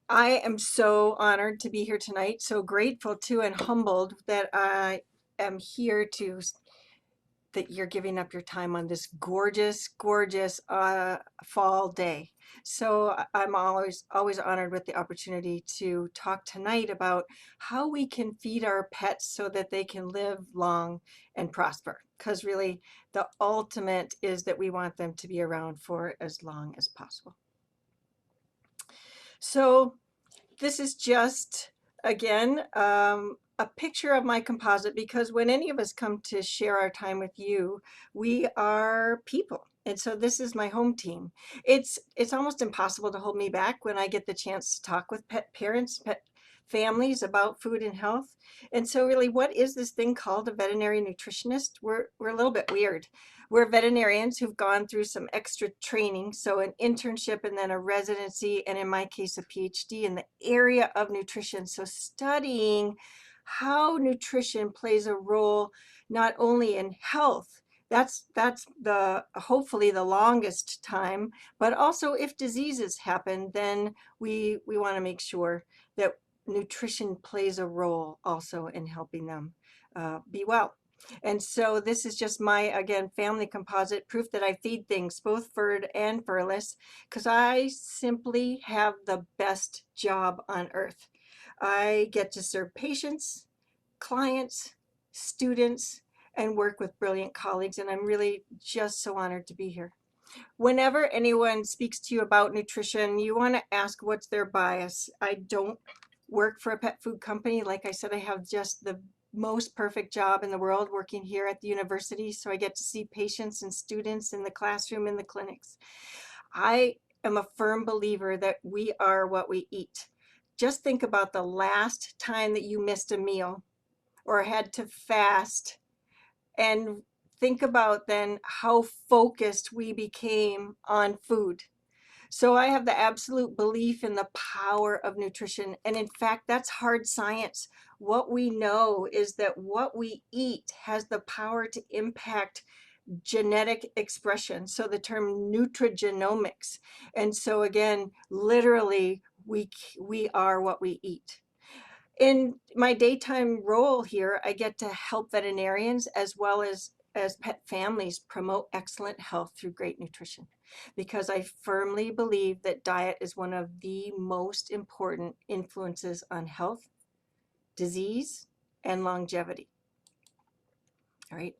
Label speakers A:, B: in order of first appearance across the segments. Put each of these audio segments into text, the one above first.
A: I am so honored to be here tonight, so grateful too, and humbled that I am here that you're giving up your time on this gorgeous, gorgeous fall day. So I'm always honored with the opportunity to talk tonight about how we can feed our pets so that they can live long and prosper. Because really, the ultimate is that we want them to be around for as long as possible. So this is just, again, a picture of my composite because when any of us come to share our time with you, we are people. And so this is my home team. It's almost impossible to hold me back when I get the chance to talk with pet parents, pet families about food and health. And so really, what is this thing called a veterinary nutritionist? We're a little bit weird. We're veterinarians who've gone through some extra training, so an internship and then a residency, and in my case, a PhD in the area of nutrition. So studying how nutrition plays a role not only in health, that's the hopefully the longest time, but also if diseases happen, then we want to make sure that nutrition plays a role also in helping them be well. And so this is just my, again, family composite proof that I feed things, both furred and furless, because I simply have the best job on earth. I get to serve patients, clients, students, and work with brilliant colleagues, and I'm really just so honored to be here. Whenever anyone speaks to you about nutrition, you want to ask what's their bias. I don't work for a pet food company. Like I said, I have just the most perfect job in the world working here at the university. So I get to see patients and students in the classroom, in the clinics. I am a firm believer that we are what we eat. Just think about the last time that you missed a meal or had to fast, and think about then how focused we became on food. So I have the absolute belief in the power of nutrition. And in fact, that's hard science. What we know is that what we eat has the power to impact genetic expression. So the term nutrigenomics. And so again, literally, we are what we eat. In my daytime role here, I get to help veterinarians as well as pet families promote excellent health through great nutrition, because I firmly believe that diet is one of the most important influences on health, disease, and longevity. All right,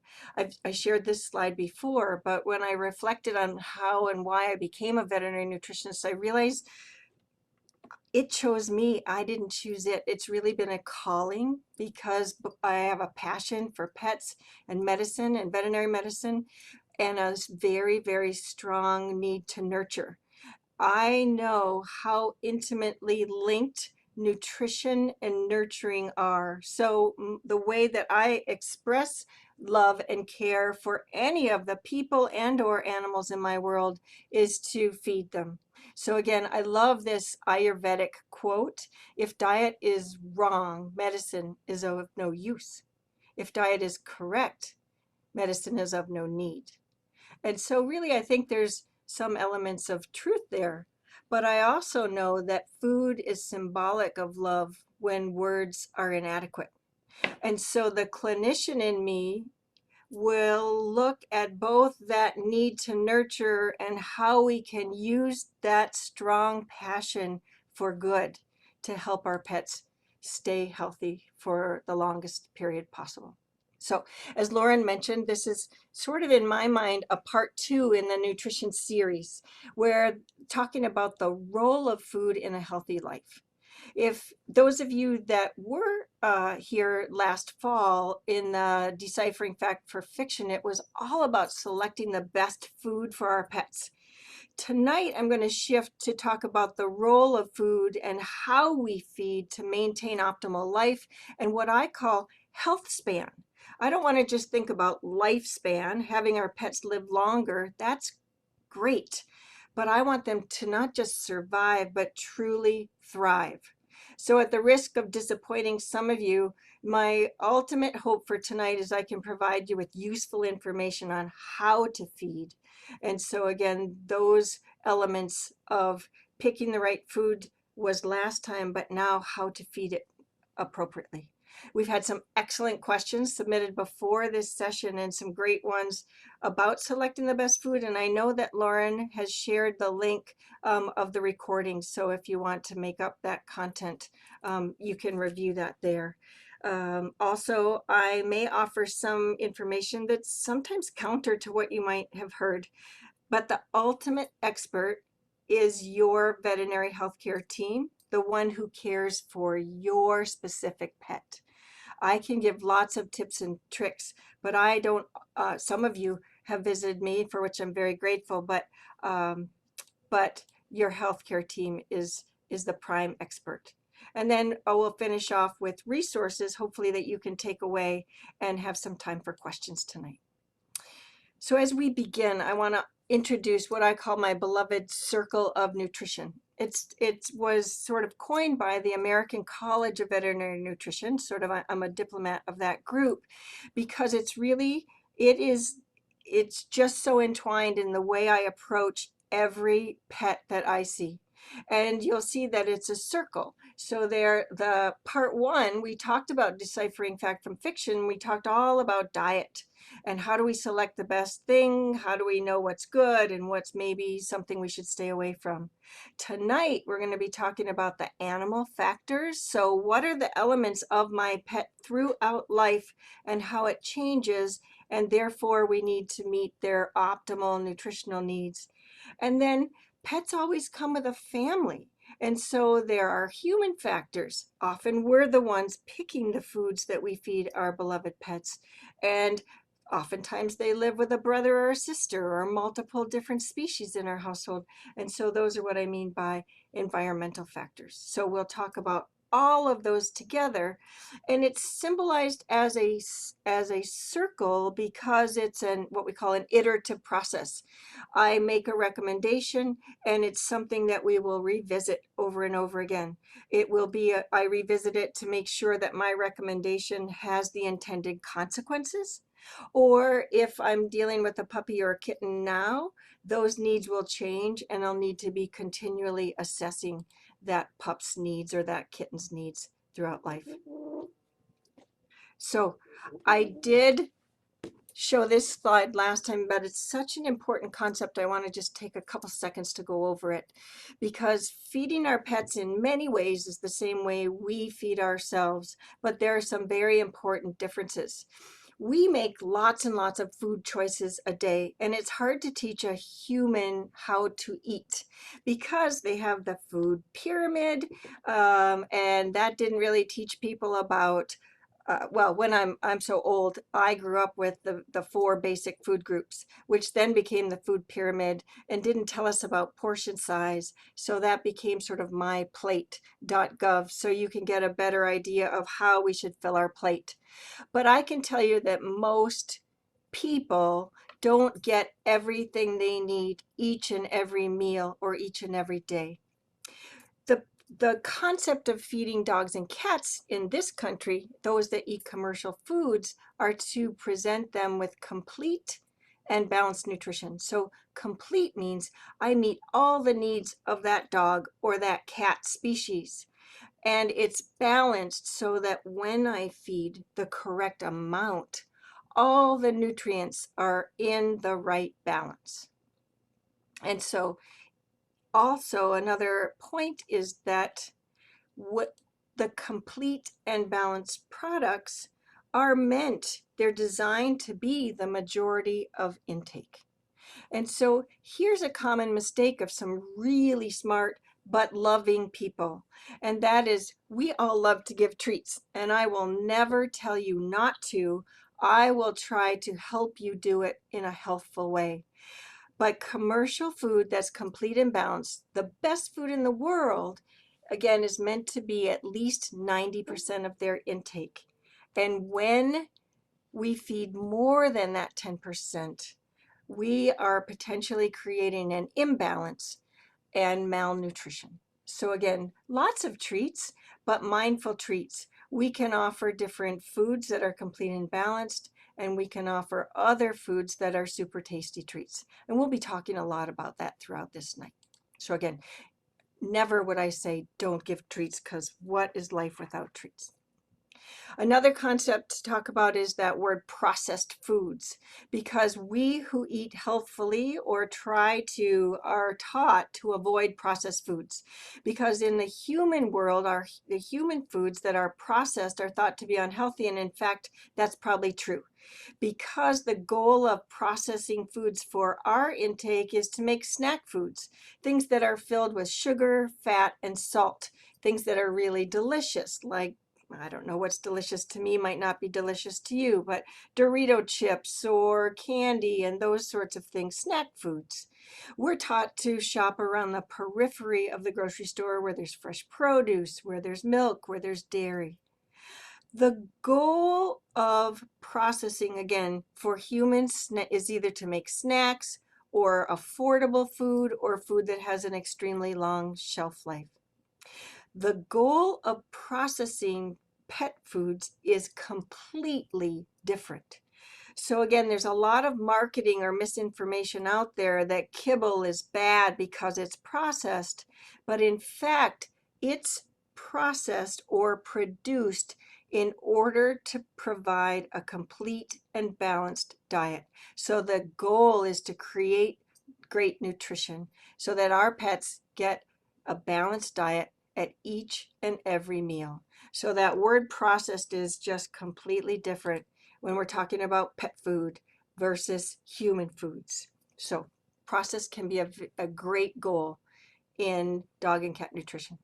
A: I shared this slide before, but when I reflected on how and why I became a veterinary nutritionist, I realized it chose me. I didn't choose it. It's really been a calling because I have a passion for pets and medicine and veterinary medicine, and a very, very strong need to nurture. I know how intimately linked nutrition and nurturing are. So the way that I express love and care for any of the people and or animals in my world is to feed them. So again, I love this Ayurvedic quote: if diet is wrong, medicine is of no use. If diet is correct, medicine is of no need. And so really, I think there's some elements of truth there. But I also know that food is symbolic of love when words are inadequate. And so the clinician in me will look at both that need to nurture and how we can use that strong passion for good to help our pets stay healthy for the longest period possible. So as Lauren mentioned, this is sort of in my mind a part 2 in the nutrition series, where talking about the role of food in a healthy life. If those of you that were here last fall in the Deciphering Fact for Fiction, it was all about selecting the best food for our pets. Tonight, I'm going to shift to talk about the role of food and how we feed to maintain optimal life and what I call health span. I don't want to just think about lifespan, having our pets live longer. That's great. But I want them to not just survive, but truly thrive. So at the risk of disappointing some of you, my ultimate hope for tonight is I can provide you with useful information on how to feed. And so again, those elements of picking the right food was last time, but now how to feed it appropriately. We've had some excellent questions submitted before this session and some great ones about selecting the best food. And I know that Lauren has shared the link of the recording. So if you want to make up that content, you can review that there. Also, I may offer some information that's sometimes counter to what you might have heard, but the ultimate expert is your veterinary healthcare team, the one who cares for your specific pet. I can give lots of tips and tricks, but I don't, some of you have visited me, for which I'm very grateful, um, but your healthcare team is the prime expert. And then I will finish off with resources, hopefully that you can take away and have some time for questions tonight. So as we begin, I want to introduce what I call my beloved circle of nutrition. It was sort of coined by the American College of Veterinary Nutrition. I'm a diplomat of that group, because it's just so entwined in the way I approach every pet that I see. And you'll see that it's a circle. So the part one, we talked about deciphering fact from fiction. We talked all about diet and how do we select the best thing? How do we know what's good and what's maybe something we should stay away from? Tonight, we're going to be talking about the animal factors. So what are the elements of my pet throughout life and how it changes? And therefore, we need to meet their optimal nutritional needs. And then pets always come with a family. And so there are human factors. Often we're the ones picking the foods that we feed our beloved pets. And oftentimes they live with a brother or a sister or multiple different species in our household. And so those are what I mean by environmental factors. So we'll talk about all of those together, and it's symbolized as a circle because it's what we call an iterative process. I make a recommendation, and it's something that we will revisit over and over again. It will be I revisit it to make sure that my recommendation has the intended consequences. Or if I'm dealing with a puppy or a kitten now, those needs will change, and I'll need to be continually assessing that pup's needs or that kitten's needs throughout life. So I did show this slide last time, but it's such an important concept. I want to just take a couple seconds to go over it, because feeding our pets in many ways is the same way we feed ourselves, but there are some very important differences. We make lots and lots of food choices a day, and it's hard to teach a human how to eat because they have the food pyramid, and that didn't really teach people about well, when I'm so old, I grew up with the four basic food groups, which then became the food pyramid and didn't tell us about portion size. So that became sort of myplate.gov, so you can get a better idea of how we should fill our plate. But I can tell you that most people don't get everything they need each and every meal or each and every day. The concept of feeding dogs and cats in this country, those that eat commercial foods, are to present them with complete and balanced nutrition. So complete means I meet all the needs of that dog or that cat species. And it's balanced so that when I feed the correct amount, all the nutrients are in the right balance. And so also another point is that what the complete and balanced products are they're designed to be the majority of intake. And so here's a common mistake of some really smart but loving people, and that is we all love to give treats, and I will never tell you not to. I will try to help you do it in a healthful way. But commercial food that's complete and balanced, the best food in the world, again, is meant to be at least 90% of their intake. And when we feed more than that 10%, we are potentially creating an imbalance and malnutrition. So again, lots of treats, but mindful treats. We can offer different foods that are complete and balanced, and we can offer other foods that are super tasty treats. And we'll be talking a lot about that throughout this night. So again, Never would I say don't give treats, because what is life without treats? Another concept to talk about is that word processed foods, because we who eat healthfully or try to are taught to avoid processed foods, because in the human world, the human foods that are processed are thought to be unhealthy, and in fact that's probably true, because the goal of processing foods for our intake is to make snack foods, things that are filled with sugar, fat, and salt, things that are really delicious, like, I don't know what's delicious to me might not be delicious to you, but Dorito chips or candy and those sorts of things, snack foods. We're taught to shop around the periphery of the grocery store where there's fresh produce, where there's milk, where there's dairy. The goal of processing, again, for humans is either to make snacks or affordable food or food that has an extremely long shelf life. The goal of processing pet foods is completely different. So again, there's a lot of marketing or misinformation out there that kibble is bad because it's processed, but in fact, it's processed or produced in order to provide a complete and balanced diet. So the goal is to create great nutrition so that our pets get a balanced diet at each and every meal. So that word processed is just completely different when we're talking about pet food versus human foods. So process can be a great goal in dog and cat nutrition.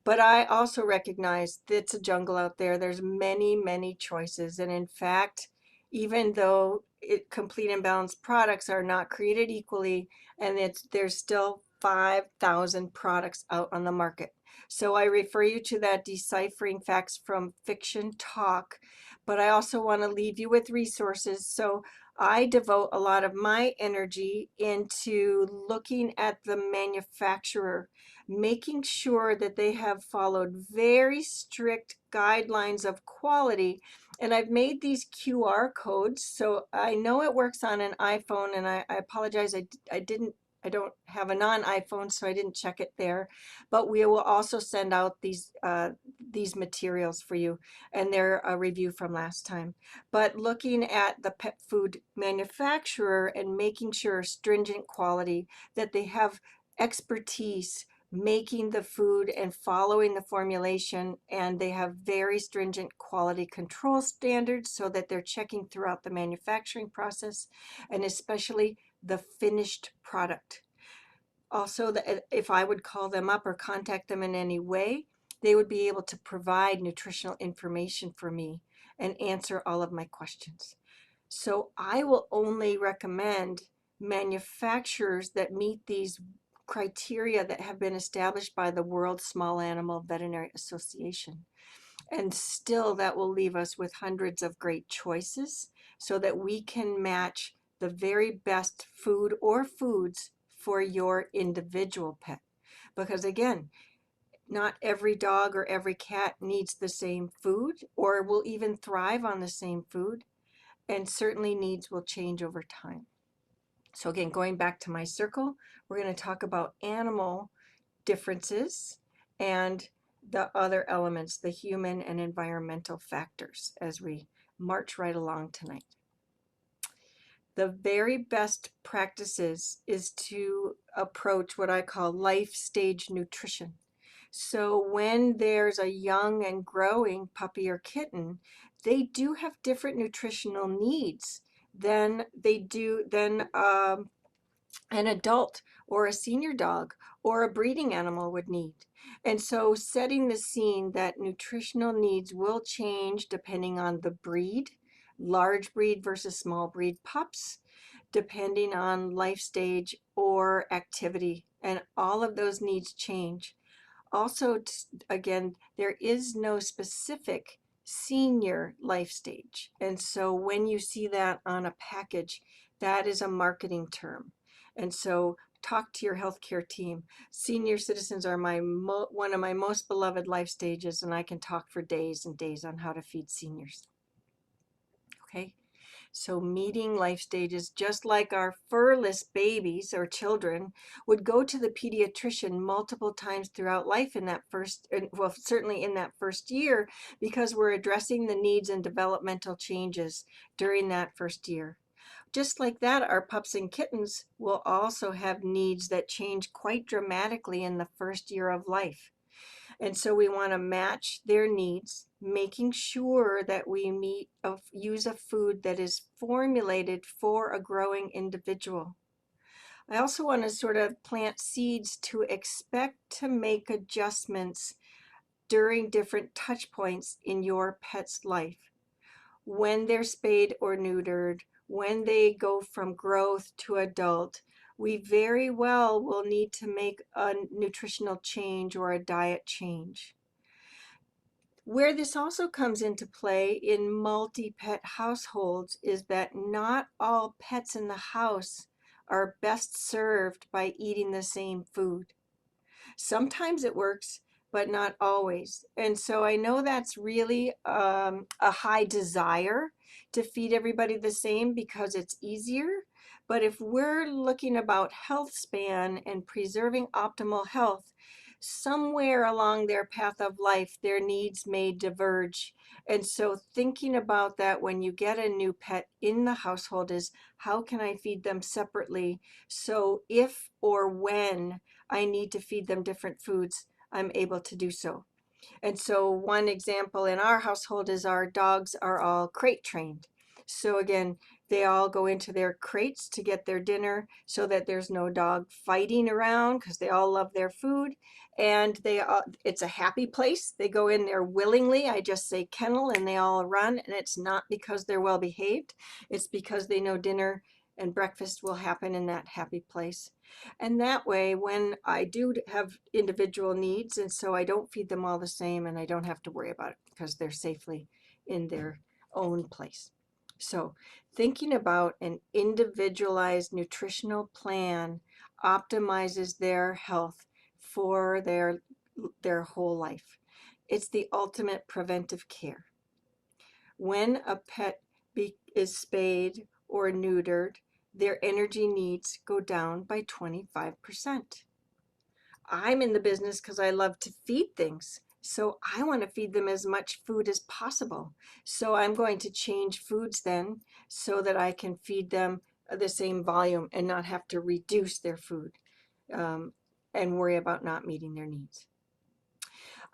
A: But I also recognize that it's a jungle out there. There's many, many choices. And in fact, even though complete and balanced products are not created equally, and there's still 5,000 products out on the market. So I refer you to that Deciphering Facts from Fiction talk, but I also want to leave you with resources. So I devote a lot of my energy into looking at the manufacturer, making sure that they have followed very strict guidelines of quality. And I've made these QR codes, so I know it works on an iPhone, and I apologize, I don't have a non-iPhone, so I didn't check it there. But we will also send out these materials for you, and they're a review from last time. But looking at the pet food manufacturer and making sure stringent quality, that they have expertise making the food and following the formulation, and they have very stringent quality control standards so that they're checking throughout the manufacturing process, and especially the finished product. Also, if I would call them up or contact them in any way, they would be able to provide nutritional information for me and answer all of my questions. So I will only recommend manufacturers that meet these criteria that have been established by the World Small Animal Veterinary Association. And still, that will leave us with hundreds of great choices so that we can match the very best food or foods for your individual pet. Because again, not every dog or every cat needs the same food or will even thrive on the same food, and certainly needs will change over time. So again, going back to my circle, we're going to talk about animal differences and the other elements, the human and environmental factors, as we march right along tonight. The very best practices is to approach what I call life stage nutrition. So when there's a young and growing puppy or kitten, they do have different nutritional needs than an adult or a senior dog or a breeding animal would need. And so setting the scene that nutritional needs will change depending on the breed, large breed versus small breed pups, depending on life stage or activity, and all of those needs change. Also, again, there is no specific senior life stage. And so when you see that on a package, that is a marketing term. And so talk to your healthcare team. Senior citizens are one of my most beloved life stages, and I can talk for days and days on how to feed seniors. Okay. So meeting life stages, just like our furless babies or children, would go to the pediatrician multiple times throughout life in that first, well, certainly in that first year, because we're addressing the needs and developmental changes during that first year. Just like that, our pups and kittens will also have needs that change quite dramatically in the first year of life. And so we want to match their needs, making sure that we use a food that is formulated for a growing individual. I also want to sort of plant seeds to expect to make adjustments during different touch points in your pet's life. When they're spayed or neutered, when they go from growth to adult, we very well will need to make a nutritional change or a diet change. Where this also comes into play in multi-pet households is that not all pets in the house are best served by eating the same food. Sometimes it works, but not always. And so I know that's really a high desire to feed everybody the same because it's easier. But if we're looking about health span and preserving optimal health, somewhere along their path of life, their needs may diverge. And so thinking about that when you get a new pet in the household is, how can I feed them separately? So if or when I need to feed them different foods, I'm able to do so. And so one example in our household is our dogs are all crate trained. So again, they all go into their crates to get their dinner so that there's no dog fighting around because they all love their food. And it's a happy place. They go in there willingly. I just say kennel and they all run. And it's not because they're well behaved. It's because they know dinner and breakfast will happen in that happy place. And that way, when I do have individual needs, and so I don't feed them all the same and I don't have to worry about it because they're safely in their own place. So thinking about an individualized nutritional plan optimizes their health for their whole life. It's the ultimate preventive care. When a pet is spayed or neutered, their energy needs go down by 25%. I'm in the business because I love to feed things. So I want to feed them as much food as possible. So I'm going to change foods then so that I can feed them the same volume and not have to reduce their food and worry about not meeting their needs.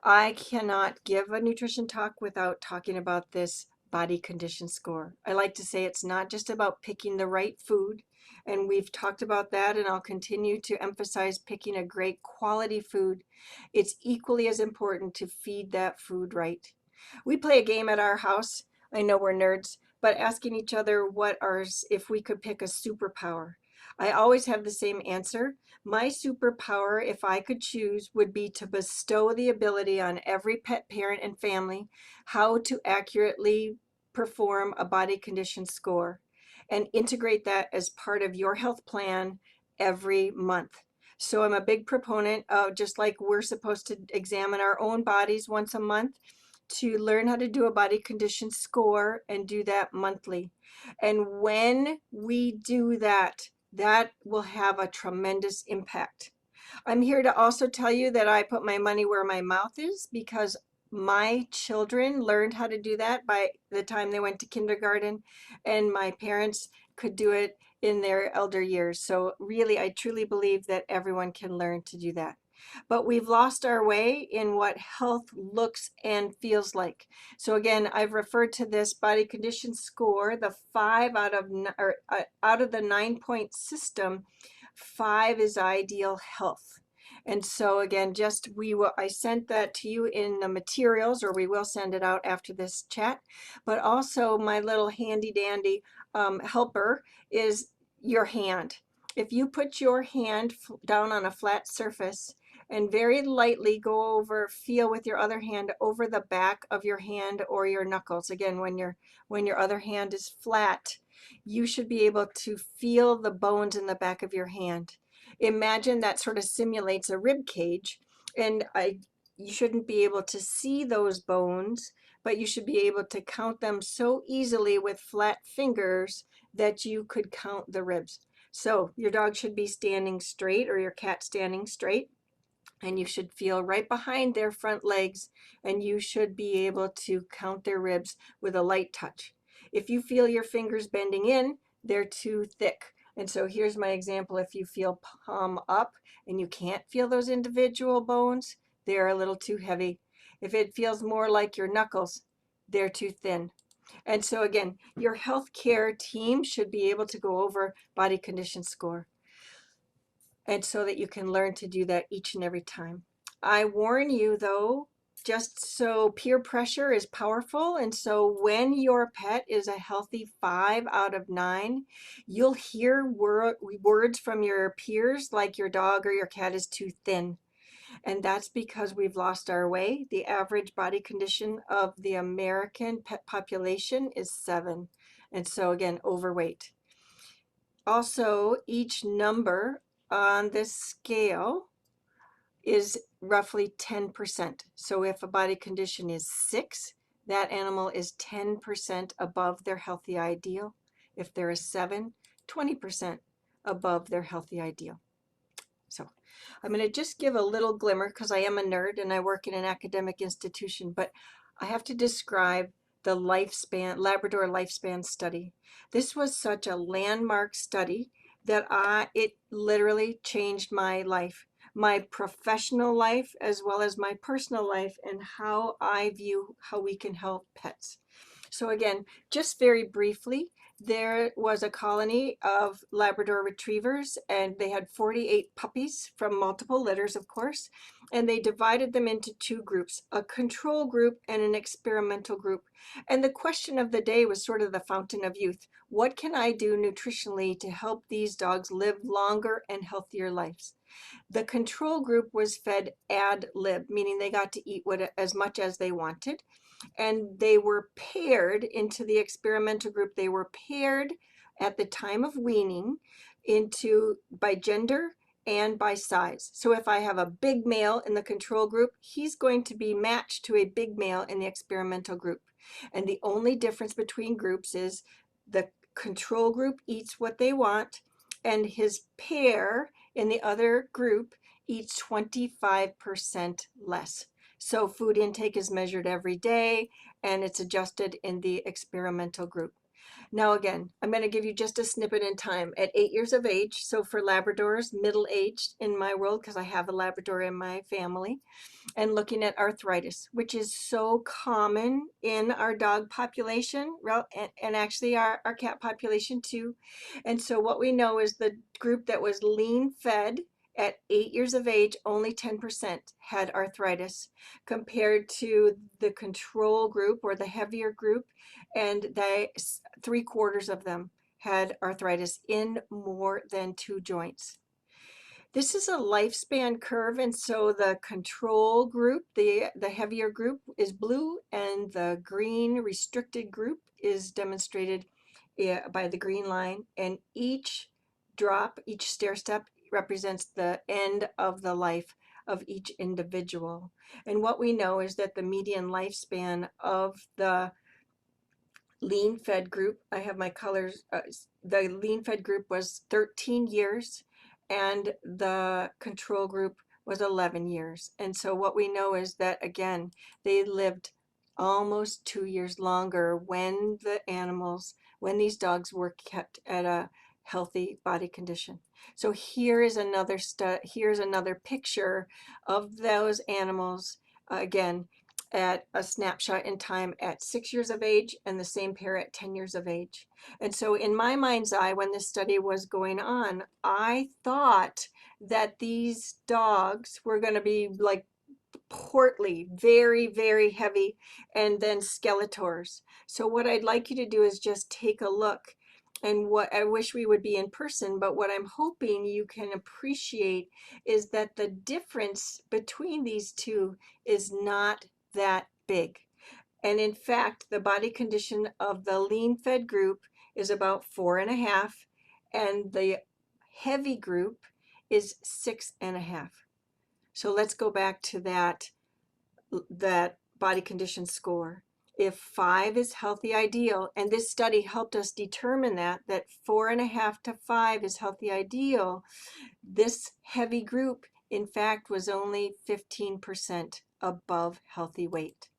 A: I cannot give a nutrition talk without talking about this body condition score. I like to say it's not just about picking the right food, and we've talked about that, and I'll continue to emphasize picking a great quality food. It's equally as important to feed that food right. We play a game at our house. I know we're nerds, but asking each other if we could pick a superpower. I always have the same answer. My superpower, if I could choose, would be to bestow the ability on every pet parent and family how to accurately perform a body condition score and integrate that as part of your health plan every month. So I'm a big proponent of, just like we're supposed to examine our own bodies once a month, to learn how to do a body condition score and do that monthly. And when we do that, that will have a tremendous impact. I'm here to also tell you that I put my money where my mouth is because my children learned how to do that by the time they went to kindergarten, and my parents could do it in their elder years. So really, I truly believe that everyone can learn to do that. But we've lost our way in what health looks and feels like. So again, I've referred to this body condition score, the 5 out of the 9-point system. 5 is ideal health. And so again, I sent that to you in the materials, or we will send it out after this chat. But also my little handy dandy helper is your hand. If you put your hand down on a flat surface and very lightly feel with your other hand over the back of your hand or your knuckles. Again, when your other hand is flat, you should be able to feel the bones in the back of your hand. Imagine that sort of simulates a rib cage, and you shouldn't be able to see those bones, but you should be able to count them so easily with flat fingers that you could count the ribs. So your dog should be standing straight, or your cat standing straight, and you should feel right behind their front legs, and you should be able to count their ribs with a light touch. If you feel your fingers bending in, they're too thick. And so here's my example. If you feel palm up and you can't feel those individual bones, they're a little too heavy. If it feels more like your knuckles, they're too thin. And so again, your healthcare team should be able to go over body condition score, and so that you can learn to do that each and every time. I warn you though, just so peer pressure is powerful, and so when your pet is a healthy 5 out of 9, you'll hear words from your peers like your dog or your cat is too thin. And that's because we've lost our way. The average body condition of the American pet population is 7. And so again, overweight. Also, each number on this scale is roughly 10%. So if a body condition is 6, that animal is 10% above their healthy ideal. If they're a 7, 20% above their healthy ideal. So I'm going to just give a little glimmer because I am a nerd and I work in an academic institution, but I have to describe the Labrador lifespan study. This was such a landmark study that it literally changed my life, my professional life, as well as my personal life, and how I view how we can help pets. So again, just very briefly, there was a colony of Labrador retrievers, and they had 48 puppies from multiple litters, of course, and they divided them into 2 groups, a control group and an experimental group. And the question of the day was sort of the fountain of youth. What can I do nutritionally to help these dogs live longer and healthier lives? The control group was fed ad lib, meaning they got to eat as much as they wanted. And they were paired into the experimental group. They were paired at the time of weaning by gender and by size. So if I have a big male in the control group, he's going to be matched to a big male in the experimental group. And the only difference between groups is the control group eats what they want, and his pair in the other group eats 25% less. So food intake is measured every day, and it's adjusted in the experimental group. Now again, I'm going to give you just a snippet in time. At 8 years of age, so for Labradors, middle-aged in my world, because I have a Labrador in my family, and looking at arthritis, which is so common in our dog population, and actually our cat population too. And so what we know is the group that was lean fed at 8 years of age, only 10% had arthritis, compared to the control group or the heavier group, and 3/4 of them had arthritis in more than 2 joints. This is a lifespan curve, and so the control group, the heavier group, is blue, and the green restricted group is demonstrated by the green line, and each stair step represents the end of the life of each individual. And what we know is that the median lifespan of the lean fed group, I have my colors, the lean fed group was 13 years, and the control group was 11 years. And so what we know is that, again, they lived almost 2 years longer when these dogs were kept at a healthy body condition. So here's another picture of those animals, again, at a snapshot in time at 6 years of age, and the same pair at 10 years of age. And so in my mind's eye, when this study was going on, I thought that these dogs were going to be like portly, very, very heavy, and then skeletors. So what I'd like you to do is just take a look. And what I wish we would be in person, but what I'm hoping you can appreciate is that the difference between these two is not that big. And in fact, the body condition of the lean fed group is about 4.5, and the heavy group is 6.5. So let's go back to that body condition score. If 5 is healthy ideal, and this study helped us determine that 4.5 to 5 is healthy ideal, this heavy group, in fact, was only 15% above healthy weight.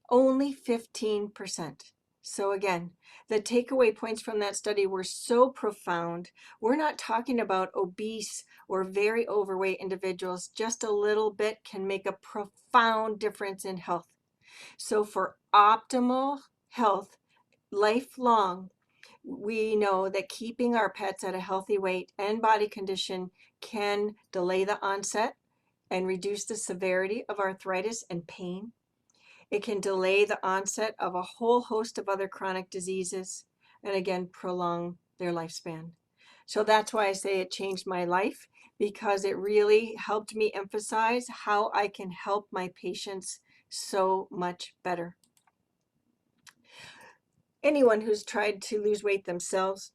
A: Only 15%. So again, the takeaway points from that study were so profound. We're not talking about obese or very overweight individuals. Just a little bit can make a profound difference in health. So for optimal health, lifelong, we know that keeping our pets at a healthy weight and body condition can delay the onset and reduce the severity of arthritis and pain. It can delay the onset of a whole host of other chronic diseases and again, prolong their lifespan. So that's why I say it changed my life, because it really helped me emphasize how I can help my patients so much better. Anyone who's tried to lose weight themselves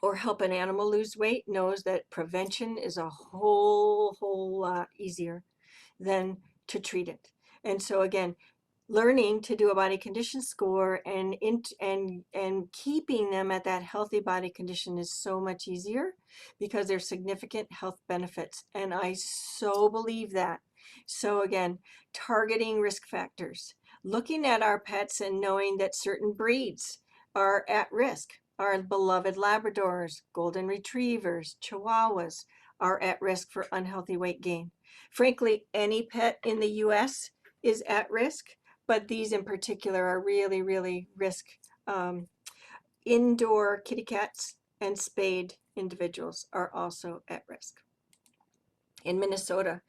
A: or help an animal lose weight knows that prevention is a whole lot easier than to treat it. And so again, learning to do a body condition score and keeping them at that healthy body condition is so much easier because there's significant health benefits. And I so believe that. So again, targeting risk factors, looking at our pets and knowing that certain breeds are at risk. Our beloved Labradors, Golden Retrievers, Chihuahuas are at risk for unhealthy weight gain. Frankly, any pet in the US is at risk, but these in particular are really risk. Indoor kitty cats and spayed individuals are also at risk. In Minnesota,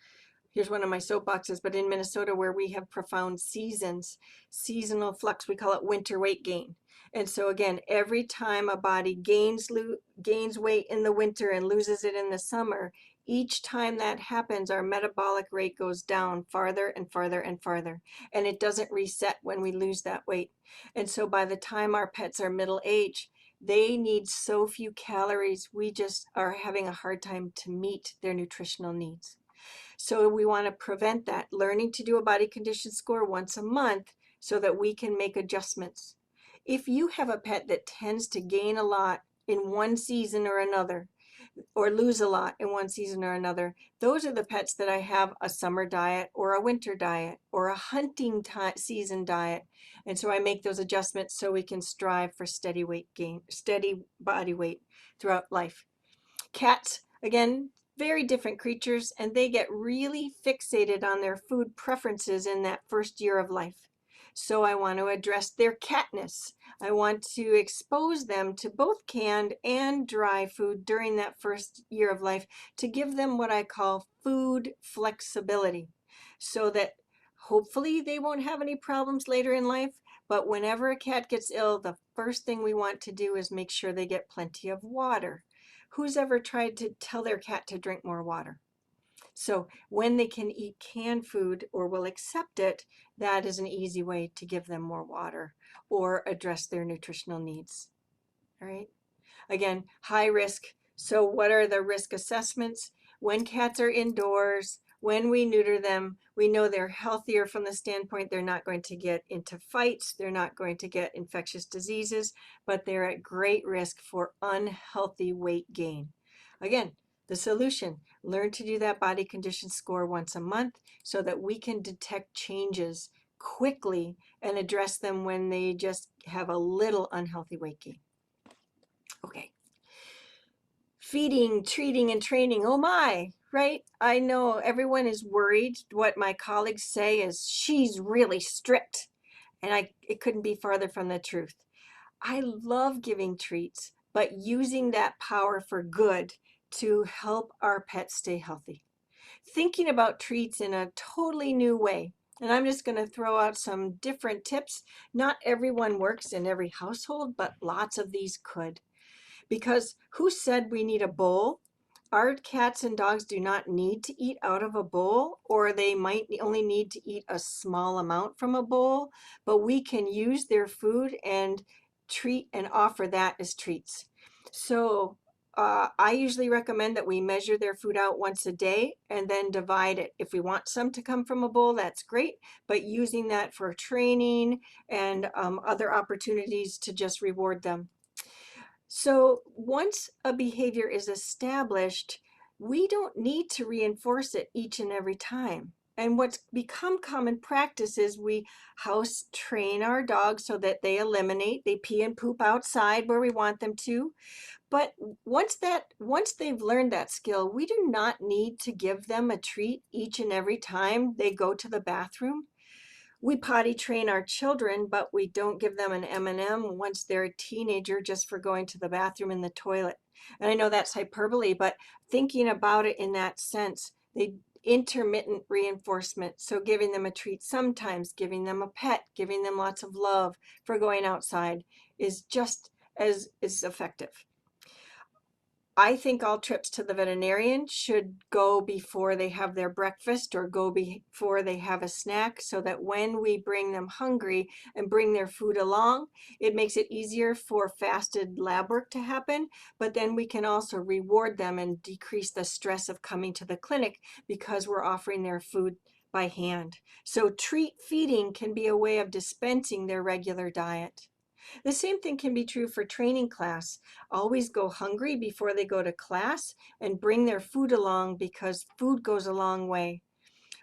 A: here's one of my soapboxes, but in Minnesota, where we have profound seasonal flux, we call it winter weight gain. And so again, every time a body gains weight in the winter and loses it in the summer, each time that happens, our metabolic rate goes down farther and farther and farther, and it doesn't reset when we lose that weight. And so by the time our pets are middle age, they need so few calories, we just are having a hard time to meet their nutritional needs. So we want to prevent that, learning to do a body condition score once a month so that we can make adjustments. If you have a pet that tends to gain a lot in one season or another, or lose a lot in one season or another, those are the pets that I have a summer diet or a winter diet or a hunting season diet. And so I make those adjustments so we can strive for steady weight gain, steady body weight throughout life. Cats, again, very different creatures, and they get really fixated on their food preferences in that first year of life. So I want to address their catness. I want to expose them to both canned and dry food during that first year of life to give them what I call food flexibility, so that hopefully they won't have any problems later in life. But whenever a cat gets ill, the first thing we want to do is make sure they get plenty of water. Who's ever tried to tell their cat to drink more water? So when they can eat canned food or will accept it, that is an easy way to give them more water or address their nutritional needs. All right. Again, high risk. So what are the risk assessments? When cats are indoors, when we neuter them, we know they're healthier from the standpoint they're not going to get into fights, they're not going to get infectious diseases, but they're at great risk for unhealthy weight gain. Again, the solution, learn to do that body condition score once a month so that we can detect changes quickly and address them when they just have a little unhealthy weight gain. Okay. Feeding, treating, and training. Oh my, right? I know everyone is worried. What my colleagues say is she's really strict. And it couldn't be farther from the truth. I love giving treats, but using that power for good to help our pets stay healthy. Thinking about treats in a totally new way. And I'm just going to throw out some different tips. Not everyone works in every household, but lots of these could. Because who said we need a bowl? Our cats and dogs do not need to eat out of a bowl, or they might only need to eat a small amount from a bowl, but we can use their food and treat and offer that as treats. So I usually recommend that we measure their food out once a day and then divide it. If we want some to come from a bowl, that's great, but using that for training and other opportunities to just reward them. So once a behavior is established, we don't need to reinforce it each and every time. And what's become common practice is we house train our dogs so that they pee and poop outside where we want them to. But once they've learned that skill, we do not need to give them a treat each and every time they go to the bathroom. We potty train our children, but we don't give them an M&M once they're a teenager just for going to the bathroom and the toilet. And I know that's hyperbole, but thinking about it in that sense, they intermittent reinforcement. So giving them a treat sometimes, giving them a pet, giving them lots of love for going outside is just as effective. I think all trips to the veterinarian should go before they have their breakfast or go before they have a snack, so that when we bring them hungry and bring their food along, it makes it easier for fasted lab work to happen, but then we can also reward them and decrease the stress of coming to the clinic because we're offering their food by hand. So treat feeding can be a way of dispensing their regular diet. The same thing can be true for training class. Always go hungry before they go to class and bring their food along, because food goes a long way.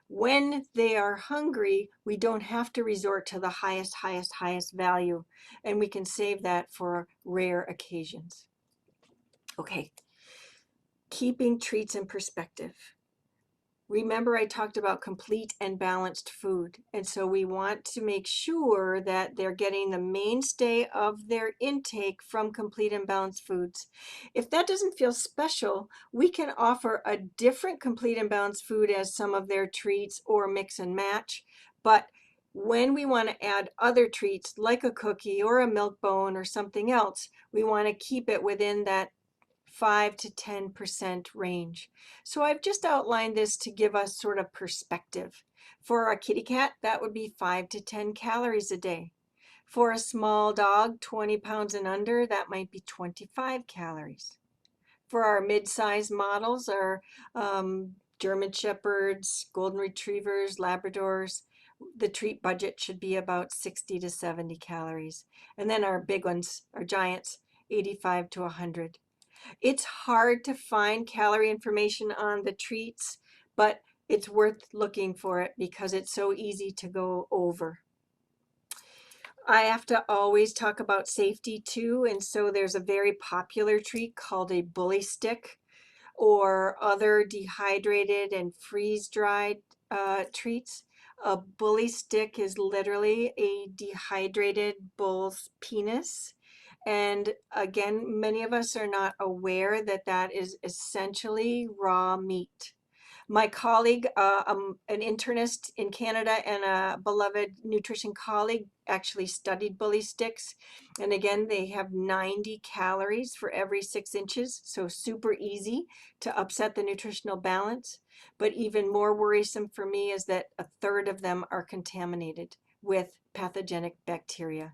A: When they are hungry, we don't have to resort to the highest value, and we can save that for rare occasions. Okay, keeping treats in perspective. Remember, I talked about complete and balanced food. And so we want to make sure that they're getting the mainstay of their intake from complete and balanced foods. If that doesn't feel special, we can offer a different complete and balanced food as some of their treats or mix and match. But when we want to add other treats like a cookie or a milk bone or something else, we want to keep it within that 5 to 10% range. So I've just outlined this to give us sort of perspective. For a kitty cat, that would be 5 to 10 calories a day. For a small dog, 20 pounds and under, that might be 25 calories. For our mid-sized models, our German Shepherds, Golden Retrievers, Labradors, the treat budget should be about 60 to 70 calories. And then our big ones, our giants, 85 to 100. It's hard to find calorie information on the treats, but it's worth looking for it because it's so easy to go over. I have to always talk about safety too, and so there's a very popular treat called a bully stick, or other dehydrated and freeze-dried treats. A bully stick is literally a dehydrated bull's penis. And again, many of us are not aware that that is essentially raw meat. My colleague, an internist in Canada and a beloved nutrition colleague, actually studied bully sticks. And again, they have 90 calories for every 6 inches, so super easy to upset the nutritional balance. But even more worrisome for me is that a third of them are contaminated with pathogenic bacteria.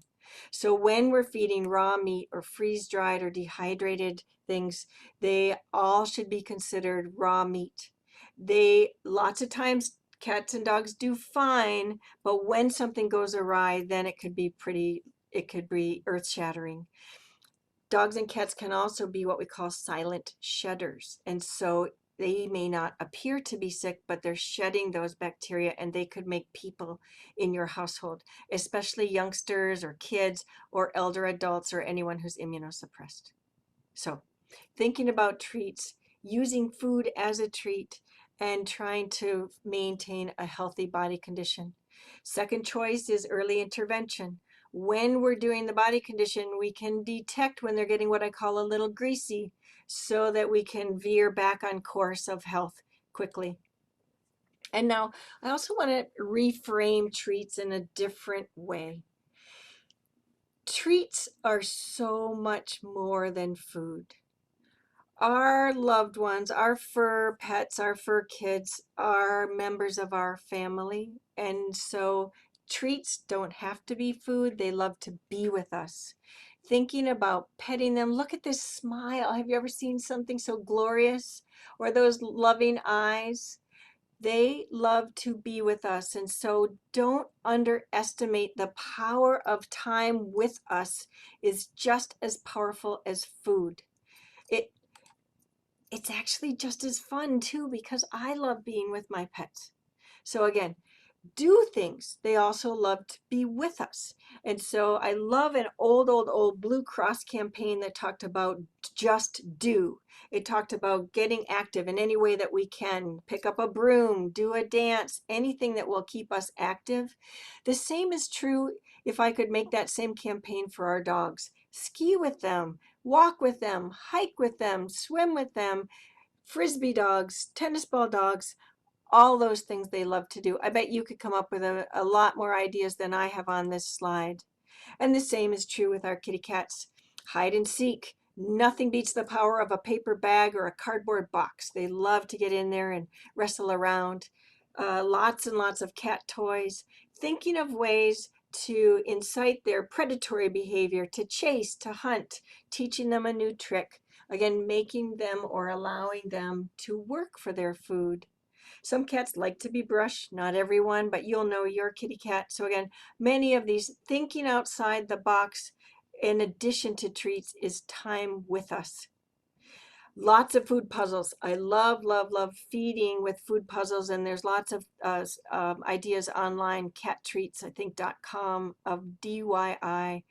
A: So when we're feeding raw meat or freeze-dried or dehydrated things, they all should be considered raw meat. Lots of times cats and dogs do fine, but when something goes awry, then it could be earth-shattering. Dogs and cats can also be what we call silent shedders. And so they may not appear to be sick, but they're shedding those bacteria, and they could make people in your household, especially youngsters or kids or elder adults or anyone who's immunosuppressed. So thinking about treats, using food as a treat, and trying to maintain a healthy body condition. Second choice is early intervention. When we're doing the body condition, we can detect when they're getting what I call a little greasy, so that we can veer back on course of health quickly. And now I also want to reframe treats in a different way. Treats are so much more than food. Our loved ones, our fur pets, our fur kids are members of our family. And so treats don't have to be food. They love to be with us. thinking about petting them. Look at this smile. Have you ever seen something so glorious? Or those loving eyes? They love to be with us. And so don't underestimate the power of time with us is just as powerful as food. It it's actually just as fun too because I love being with my pets. So again, do things. They also love to be with us. And so I love an old Blue Cross campaign that talked about just do. It talked about getting active in any way that we can. Pick up a broom, do a dance, anything that will keep us active. The same is true if I could make that same campaign for our dogs. Ski with them, walk with them, hike with them, swim with them, frisbee dogs, tennis ball dogs, all those things they love to do. I bet you could come up with a lot more ideas than I have on this slide. And the same is true with our kitty cats. Hide and seek. Nothing beats the power of a paper bag or a cardboard box. They love to get in there and wrestle around. Lots and lots of cat toys. Thinking of ways to incite their predatory behavior, to chase, to hunt, teaching them a new trick. Again, making them or allowing them to work for their food. Some cats like to be brushed, not everyone, but you'll know your kitty cat. So again, many of these thinking outside the box in addition to treats is time with us. Lots of food puzzles. I love feeding with food puzzles, and there's lots of ideas online, cattreats, I think .com, of DIY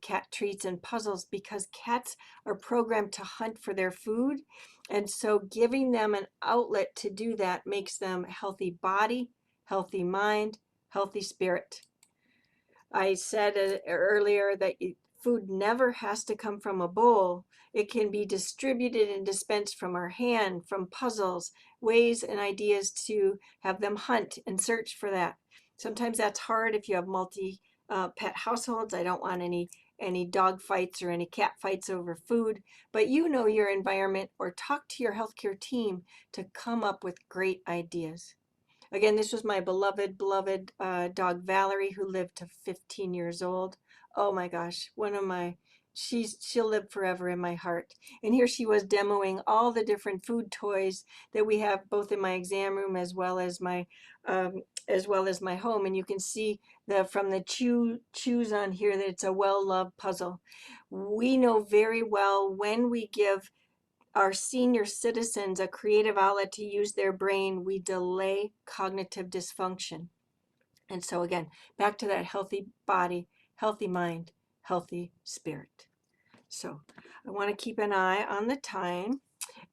A: cat treats and puzzles, because cats are programmed to hunt for their food. And so giving them an outlet to do that makes them healthy body, healthy mind, healthy spirit. I said earlier that food never has to come from a bowl. It can be distributed and dispensed from our hand, from puzzles, ways and ideas to have them hunt and search for that. Sometimes that's hard if you have multi pet households. I don't want any dog fights or any cat fights over food, but you know your environment, or talk to your healthcare team to come up with great ideas. Again, this was my beloved dog Valerie, who lived to 15 years old. Oh my gosh, she'll live forever in my heart. And here she was demoing all the different food toys that we have both in my exam room as well as my home. And you can see from the chews on here that it's a well-loved puzzle. We know very well when we give our senior citizens a creative outlet to use their brain, we delay cognitive dysfunction. And so again, back to that healthy body, healthy mind, healthy spirit. So I want to keep an eye on the time,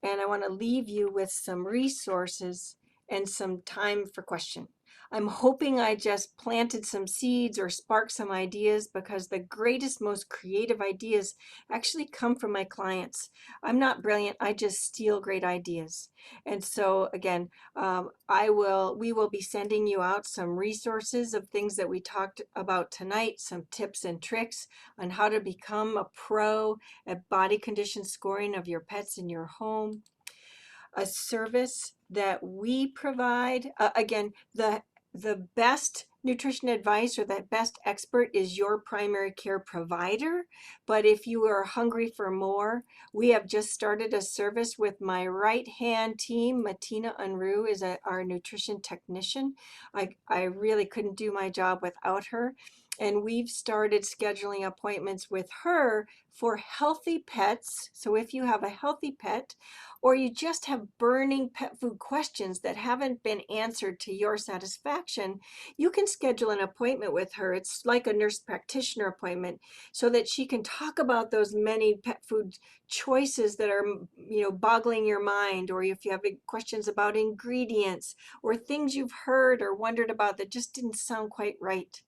A: and I want to leave you with some resources and some time for question. I'm hoping I just planted some seeds or sparked some ideas, because the greatest, most creative ideas actually come from my clients. I'm not brilliant, I just steal great ideas. And so again, we will be sending you out some resources of things that we talked about tonight, some tips and tricks on how to become a pro at body condition scoring of your pets in your home. A service that we provide. Again, the best nutrition advice or the best expert is your primary care provider. But if you are hungry for more, we have just started a service with my right hand team. Matina Unruh is our nutrition technician. I really couldn't do my job without her. And we've started scheduling appointments with her for healthy pets. So if you have a healthy pet, or you just have burning pet food questions that haven't been answered to your satisfaction, you can schedule an appointment with her. It's like a nurse practitioner appointment, so that she can talk about those many pet food choices that are, boggling your mind, or if you have questions about ingredients or things you've heard or wondered about that just didn't sound quite right.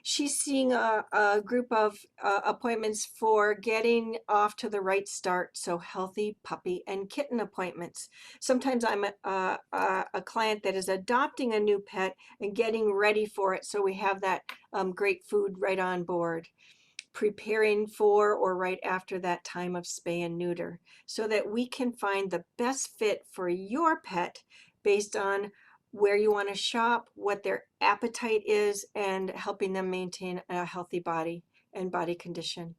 A: She's seeing a group of appointments for getting off to the right start, so healthy puppy and kitten appointments. Sometimes I'm a client that is adopting a new pet and getting ready for it, so we have that great food right on board. Preparing for or right after that time of spay and neuter, so that we can find the best fit for your pet based on where you want to shop, what their appetite is, and helping them maintain a healthy body and body condition.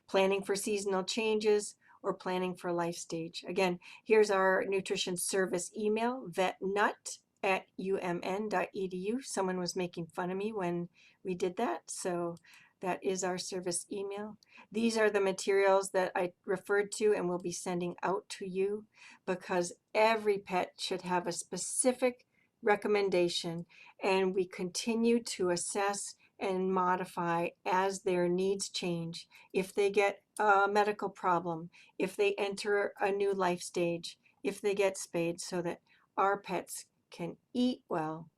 A: planning for seasonal changes, or planning for life stage. Again, here's our nutrition service email, vetnut@umn.edu. Someone was making fun of me when we did that, so that is our service email. These are the materials that I referred to and will be sending out to you, because every pet should have a specific recommendation, and we continue to assess and modify as their needs change. If they get a medical problem, if they enter a new life stage, if they get spayed, so that our pets can eat well,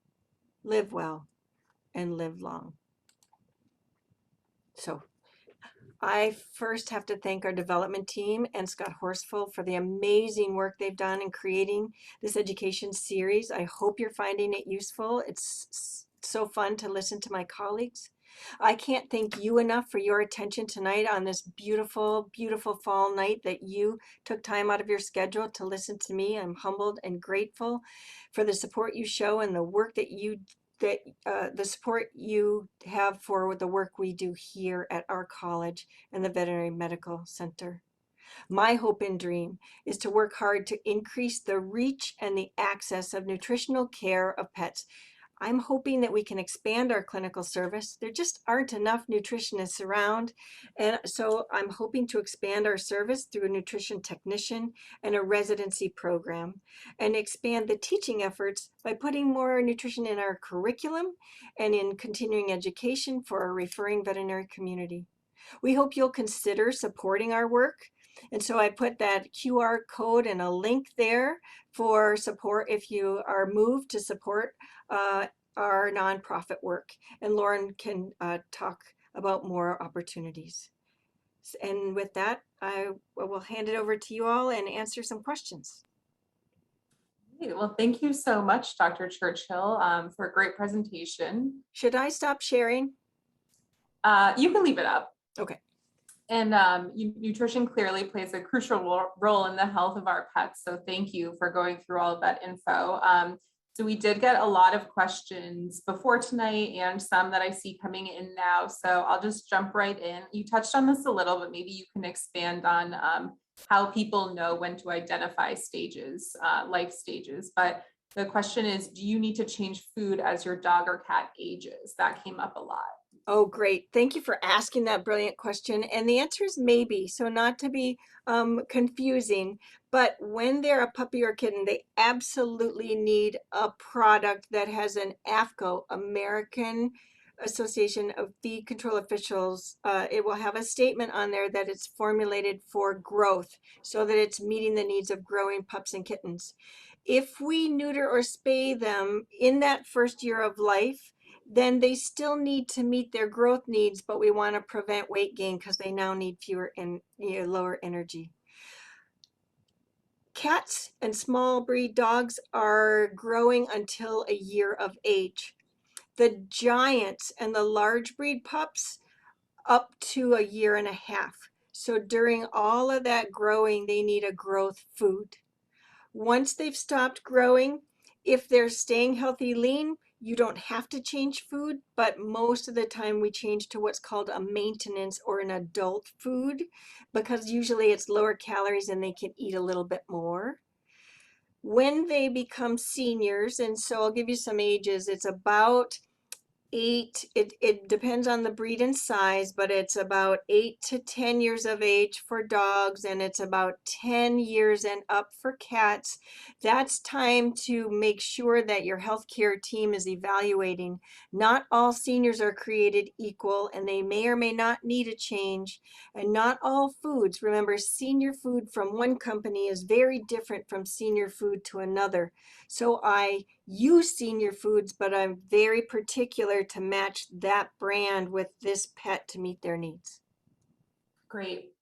A: and live long. So I first have to thank our development team and Scott Horsful for the amazing work they've done in creating this education series. I hope you're finding it useful. It's so fun to listen to my colleagues. I can't thank you enough for your attention tonight on this beautiful, beautiful fall night that you took time out of your schedule to listen to me. I'm humbled and grateful for the support you show and the work that the support you have for the work we do here at our college and the Veterinary Medical Center. My hope and dream is to work hard to increase the reach and the access of nutritional care of pets. I'm hoping that we can expand our clinical service. There just aren't enough nutritionists around. And so I'm hoping to expand our service through a nutrition technician and a residency program, and expand the teaching efforts by putting more nutrition in our curriculum and in continuing education for our referring veterinary community. We hope you'll consider supporting our work. And so I put that QR code and a link there for support if you are moved to support our nonprofit work. And Lauren can talk about more opportunities. And with that, I will hand it over to you all and answer some questions.
B: Well, thank you so much, Dr. Churchill, for a great presentation.
A: Should I stop sharing?
B: You can leave it up.
A: Okay.
B: And nutrition clearly plays a crucial role in the health of our pets. So thank you for going through all of that info. So we did get a lot of questions before tonight and some that I see coming in now. So I'll just jump right in. You touched on this a little, but maybe you can expand on how people know when to identify stages, life stages. But the question is, do you need to change food as your dog or cat ages? That came up a lot.
A: Oh, great. Thank you for asking that brilliant question. And the answer is maybe. So not to be confusing, but when they're a puppy or kitten, they absolutely need a product that has an AAFCO, American Association of Feed Control Officials. It will have a statement on there that it's formulated for growth, so that it's meeting the needs of growing pups and kittens. If we neuter or spay them in that first year of life, then they still need to meet their growth needs, but we want to prevent weight gain because they now need fewer and lower energy. Cats and small breed dogs are growing until a year of age. The giants and the large breed pups up to a year and a half. So during all of that growing, they need a growth food. Once they've stopped growing, if they're staying healthy, lean, you don't have to change food, but most of the time we change to what's called a maintenance or an adult food, because usually it's lower calories and they can eat a little bit more. When they become seniors, and so I'll give you some ages, it's about 8, it depends on the breed and size, but it's about 8 to 10 years of age for dogs, and it's about 10 years and up for cats. That's time to make sure that your healthcare team is evaluating. Not all seniors are created equal, and they may or may not need a change. And not all foods, remember, senior food from one company is very different from senior food to another. So I use senior foods, but I'm very particular to match that brand with this pet to meet their needs.
B: Great.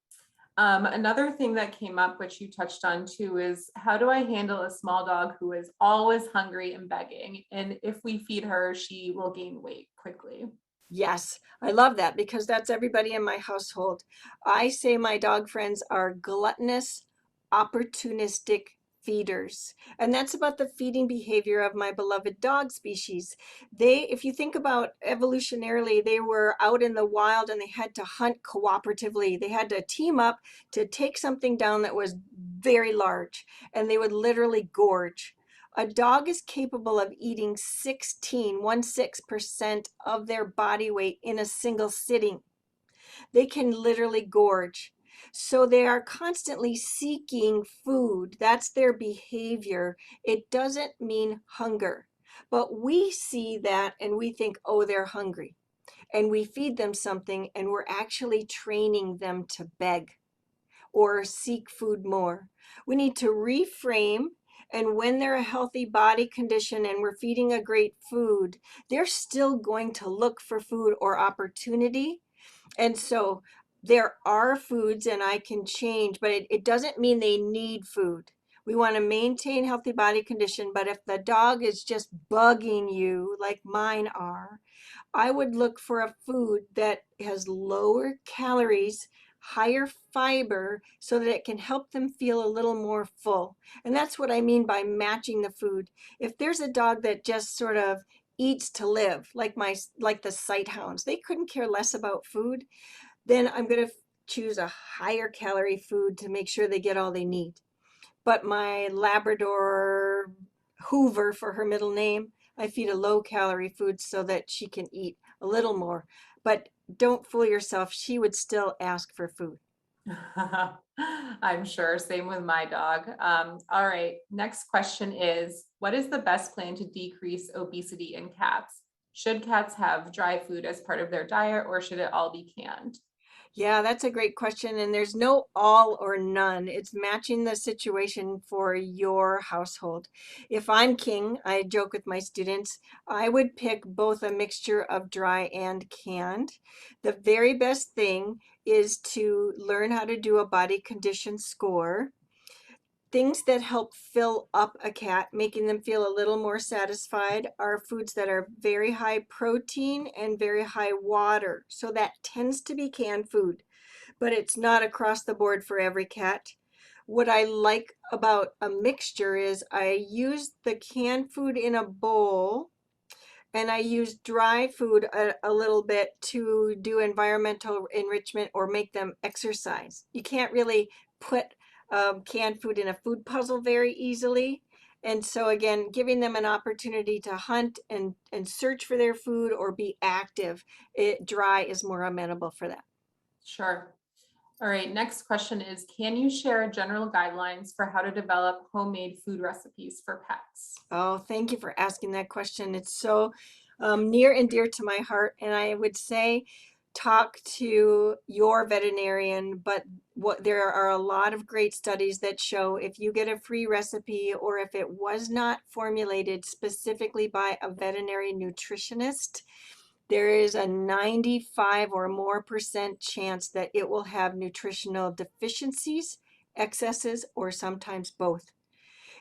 B: Another thing that came up, which you touched on too, is how do I handle a small dog who is always hungry and begging? And if we feed her, she will gain weight quickly.
A: Yes, I love that because that's everybody in my household. I say my dog friends are gluttonous, opportunistic feeders. And that's about the feeding behavior of my beloved dog species. If you think about evolutionarily, they were out in the wild and they had to hunt cooperatively. They had to team up to take something down that was very large, and they would literally gorge. A dog is capable of eating 16% of their body weight in a single sitting. They can literally gorge. So they are constantly seeking food. That's their behavior. It doesn't mean hunger. But we see that and we think, oh, they're hungry. And we feed them something and we're actually training them to beg or seek food more. We need to reframe. And when they're a healthy body condition and we're feeding a great food, they're still going to look for food or opportunity. And so there are foods and I can change, but it doesn't mean they need food. We want to maintain healthy body condition, but if the dog is just bugging you like mine are, I would look for a food that has lower calories, higher fiber, so that it can help them feel a little more full. And that's what I mean by matching the food. If there's a dog that just sort of eats to live, like the sight hounds, they couldn't care less about food, then I'm going to choose a higher calorie food to make sure they get all they need. But my Labrador Hoover, for her middle name, I feed a low calorie food so that she can eat a little more. But don't fool yourself, she would still ask for food.
B: I'm sure. Same with my dog. All right. Next question is, what is the best plan to decrease obesity in cats? Should cats have dry food as part of their diet, or should it all be canned?
A: Yeah, that's a great question. And there's no all or none. It's matching the situation for your household. If I'm king, I joke with my students, I would pick both a mixture of dry and canned. The very best thing is to learn how to do a body condition score. Things that help fill up a cat, making them feel a little more satisfied, are foods that are very high protein and very high water. So that tends to be canned food, but it's not across the board for every cat. What I like about a mixture is I use the canned food in a bowl and I use dry food a little bit to do environmental enrichment or make them exercise. You can't really put canned food in a food puzzle very easily. And so again, giving them an opportunity to hunt and search for their food or be active, dry is more amenable for that.
B: Sure. All right. Next question is, can you share general guidelines for how to develop homemade food recipes for pets?
A: Oh, thank you for asking that question. It's so near and dear to my heart. And I would say talk to your veterinarian, but there are a lot of great studies that show if you get a free recipe or if it was not formulated specifically by a veterinary nutritionist, there is a 95 or more percent chance that it will have nutritional deficiencies, excesses, or sometimes both.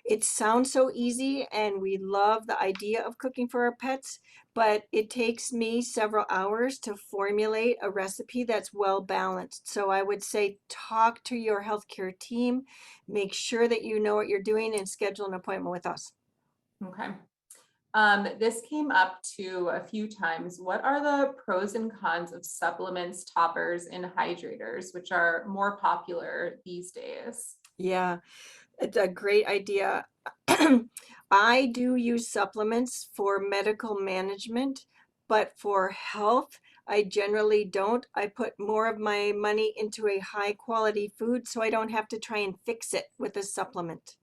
A: It sounds so easy and we love the idea of cooking for our pets, but it takes me several hours to formulate a recipe that's well balanced. So I would say talk to your healthcare team, make sure that you know what you're doing and schedule an appointment with us.
B: Okay. This came up to a few times. What are the pros and cons of supplements, toppers, and hydrators, which are more popular these days?
A: Yeah, it's a great idea. I do use supplements for medical management, but for health, I generally don't. I put more of my money into a high quality food so I don't have to try and fix it with a supplement.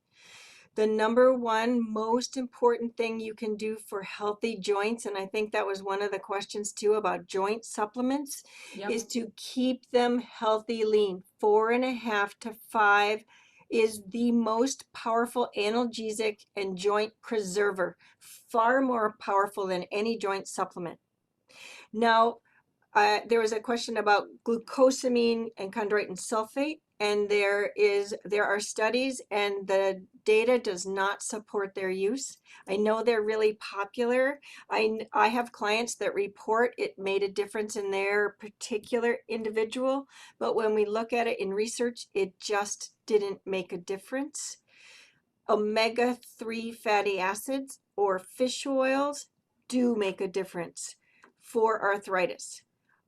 A: The number one most important thing you can do for healthy joints, and I think that was one of the questions too about joint supplements, is
B: Yep.
A: to keep them healthy lean. 4.5 to 5 is the most powerful analgesic and joint preserver, far more powerful than any joint supplement. Now, there was a question about glucosamine and chondroitin sulfate, and there are studies, and the data does not support their use. I know they're really popular. I have clients that report it made a difference in their particular individual, but when we look at it in research, it just didn't make a difference. omega-3 fatty acids or fish oils do make a difference for arthritis.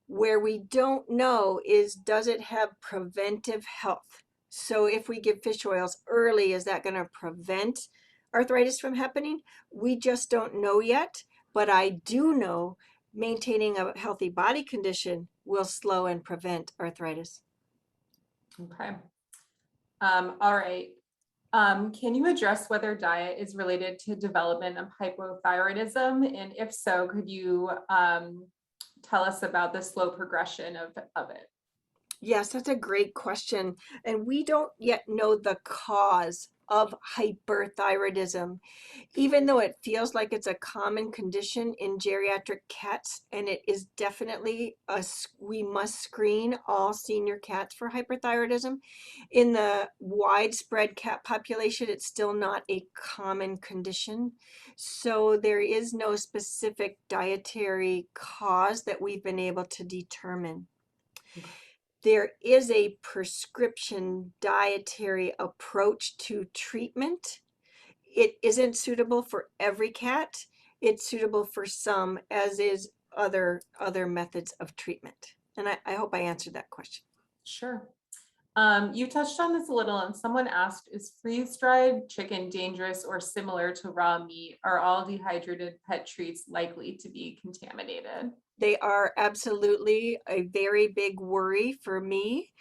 A: Where we don't know is, does it have preventive health? So if we give fish oils early, is that going to prevent arthritis from happening? We just don't know yet, but I do know maintaining a healthy body condition will slow and prevent arthritis.
B: Okay. All right. Can you address whether diet is related to development of hypothyroidism? And if so, could you tell us about the slow progression of it?
A: Yes, that's a great question. And we don't yet know the cause of hyperthyroidism, even though it feels like it's a common condition in geriatric cats. And it is definitely we must screen all senior cats for hyperthyroidism. In the widespread cat population, it's still not a common condition. So there is no specific dietary cause that we've been able to determine. There is a prescription dietary approach to treatment. It isn't suitable for every cat. It's suitable for some, as is other methods of treatment. And I hope I answered that question.
B: Sure. You touched on this a little, and someone asked, is freeze-dried chicken dangerous or similar to raw meat? Are all dehydrated pet treats likely to be contaminated?
A: They are absolutely a very big worry for me.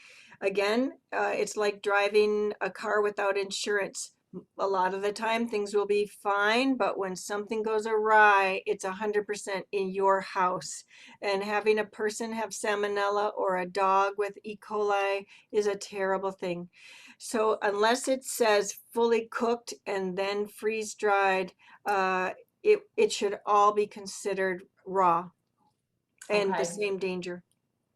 A: Again, it's like driving a car without insurance. A lot of the time things will be fine, but when something goes awry, it's 100% in your house. And having a person have salmonella or a dog with E. coli is a terrible thing. So unless it says fully cooked and then freeze dried, it should all be considered raw and the
B: Okay.
A: same danger.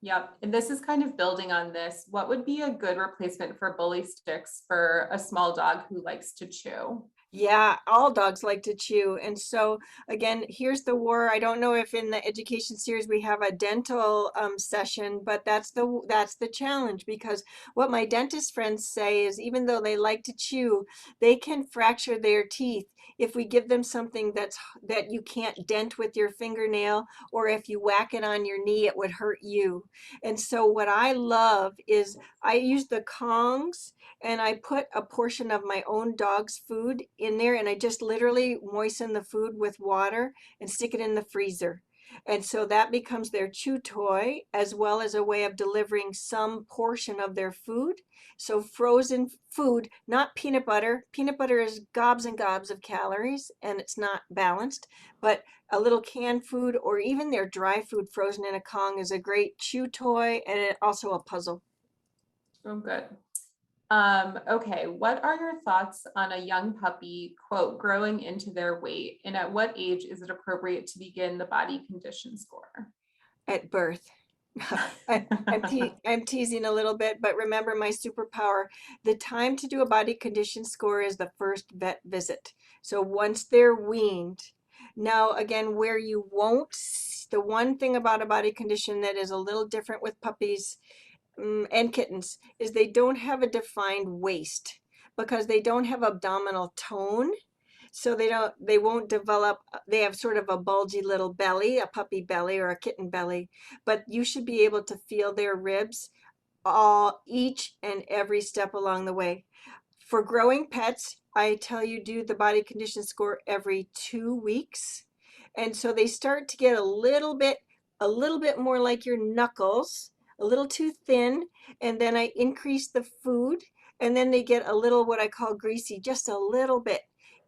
B: Yep. And this is kind of building on this. What would be a good replacement for bully sticks for a small dog who likes to chew?
A: Yeah, all dogs like to chew. And so again, here's the war. I don't know if in the education series we have a dental session, but that's the challenge, because what my dentist friends say is, even though they like to chew, they can fracture their teeth if we give them something that you can't dent with your fingernail, or if you whack it on your knee, it would hurt you. And so what I love is I use the Kongs, and I put a portion of my own dog's food in there, and I just literally moisten the food with water and stick it in the freezer. And so that becomes their chew toy, as well as a way of delivering some portion of their food. So frozen food, not peanut butter. Peanut butter is gobs and gobs of calories and it's not balanced, but a little canned food or even their dry food frozen in a Kong is a great chew toy, and also a puzzle.
B: Oh, good. Okay, what are your thoughts on a young puppy, quote, growing into their weight? And at what age is it appropriate to begin the body condition score?
A: At birth. I'm teasing a little bit, but remember my superpower. The time to do a body condition score is the first vet visit. So once they're weaned, now again, where you won't, the one thing about a body condition that is a little different with puppies and kittens is they don't have a defined waist because they don't have abdominal tone. So they won't develop, they have sort of a bulgy little belly, a puppy belly or a kitten belly, but you should be able to feel their ribs each and every step along the way. For growing pets, I tell you, do the body condition score every 2 weeks. And so they start to get a little bit more like your knuckles, a little too thin. And then I increase the food, and then they get a little, what I call greasy, just a little bit.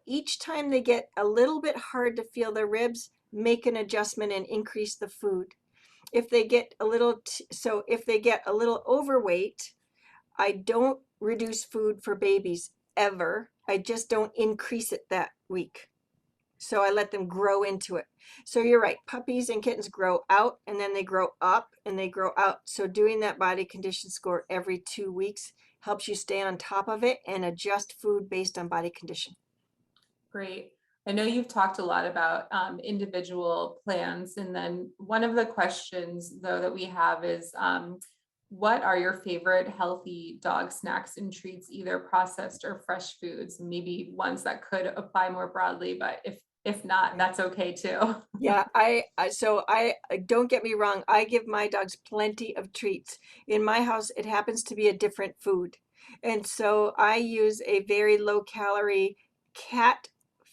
A: Each time they get a little bit hard to feel their ribs, make an adjustment and increase the food. If they get if they get a little overweight, I don't reduce food for babies ever. I just don't increase it that week. So I let them grow into it. So you're right. Puppies and kittens grow out and then they grow up and they grow out. So doing that body condition score every 2 weeks helps you stay on top of it and adjust food based on body condition.
B: Great. I know you've talked a lot about individual plans. And then one of the questions, though, that we have is what are your favorite healthy dog snacks and treats, either processed or fresh foods? Maybe ones that could apply more broadly, but if not, that's okay too.
A: Yeah, don't get me wrong. I give my dogs plenty of treats. In my house, it happens to be a different food. And so I use a very low calorie cat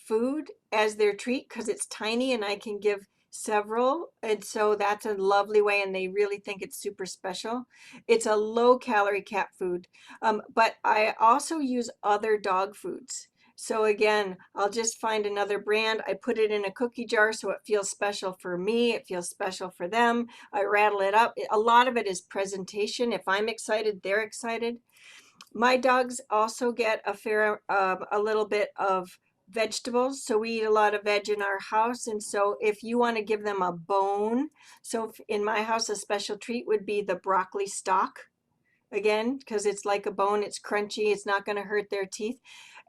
A: food as their treat because it's tiny and I can give several. And so that's a lovely way, and they really think it's super special. It's a low calorie cat food. But I also use other dog foods. So again, I'll just find another brand. I put it in a cookie jar so it feels special for me. It feels special for them. I rattle it up. A lot of it is presentation. If I'm excited, they're excited. My dogs also get a little bit of vegetables. So we eat a lot of veg in our house. And so if you want to give them a bone, so in my house, a special treat would be the broccoli stalk again, because it's like a bone, it's crunchy, it's not going to hurt their teeth.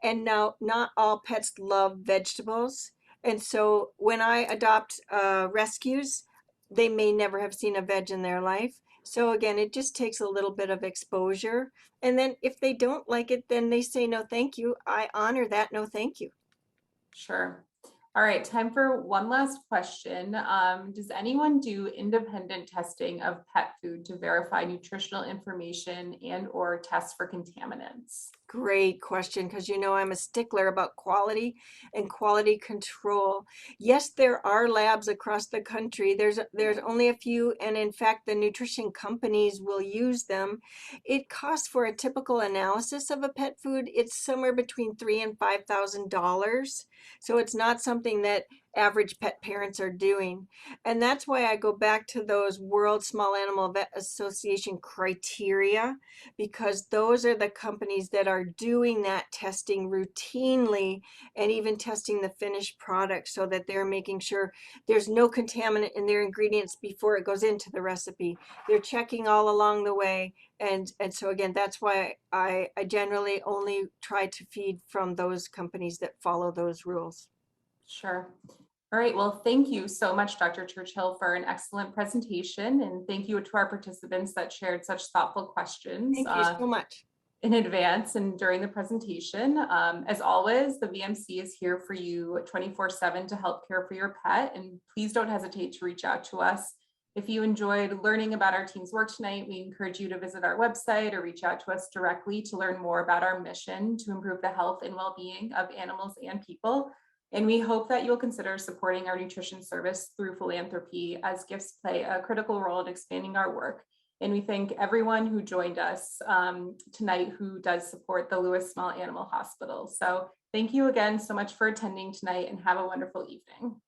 A: And now, not all pets love vegetables. And so when I adopt rescues, they may never have seen a veg in their life. So again, it just takes a little bit of exposure. And then if they don't like it, then they say no, thank you. I honor that no, thank you.
B: Sure. All right, time for one last question. Does anyone do independent testing of pet food to verify nutritional information and or test for contaminants?
A: Great question, because you know I'm a stickler about quality and quality control. Yes, there are labs across the country. There's only a few, and in fact, the nutrition companies will use them. It costs for a typical analysis of a pet food, it's somewhere between $3,000 and $5,000. So it's not something that average pet parents are doing. And that's why I go back to those World Small Animal Vet Association criteria, because those are the companies that are doing that testing routinely and even testing the finished product so that they're making sure there's no contaminant in their ingredients before it goes into the recipe. They're checking all along the way. And so again, that's why I generally only try to feed from those companies that follow those rules.
B: Sure. All right, well, thank you so much, Dr. Churchill, for an excellent presentation. And thank you to our participants that shared such thoughtful questions.
A: Thank you so much.
B: In advance and during the presentation. As always, the VMC is here for you 24/7 to help care for your pet. And please don't hesitate to reach out to us. If you enjoyed learning about our team's work tonight, we encourage you to visit our website or reach out to us directly to learn more about our mission to improve the health and well-being of animals and people. And we hope that you'll consider supporting our nutrition service through philanthropy, as gifts play a critical role in expanding our work. And we thank everyone who joined us tonight who does support the Lewis Small Animal Hospital. So thank you again so much for attending tonight, and have a wonderful evening.